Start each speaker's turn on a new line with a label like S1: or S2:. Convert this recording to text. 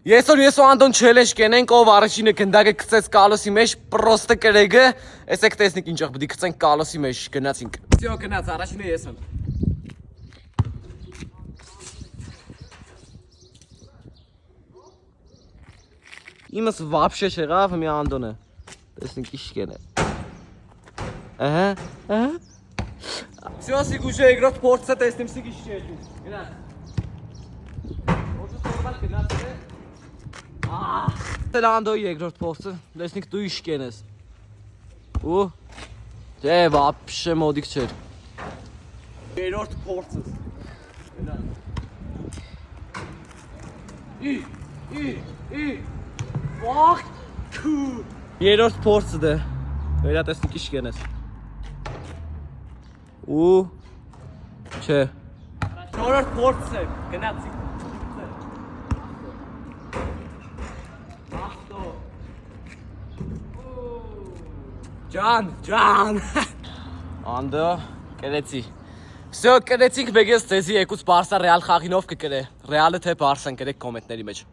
S1: Եսօր ես ու Անդոն չելենջ կենենք, ով առաջինը գնդակը գցեց կալոսի մեջ, պրոստը կրեգը, եսեք տեսնենք ինչեղ պիտի գցենք կալոսի մեջ, գնացինք։ Всё, գնաց, առաջինը ես եմ։ Իմս вообще չեղավ, մի Անդոնը։ Տեսնենք ինչ կենե։ Всё, սիկ ուժը երկրորդ փորձը տեսնեմ սիկ ինչ չի։ Գնաց։ Որտե սորվալ գնաց է։ Անդոյի երկրորդ փորձը, տեսնենք դու ինչ կենես։ Ու դե вообще մոդիկ չէր։ Երրորդ փորձը։ Fuck։ Երրորդ փորձը դե։ Վերա տեսնենք ինչ կենես։ Ու չէ։ Չորրորդ փորձը, գնացի։ Ջան։ Անդո, կրեցի։ Всё, կրեցինք, մեգես ձեզի եկուց Բարսա Ռեալ խաղինով կկրե։ Ռեալը թե Բարսան կրեք կոմենտների մեջ։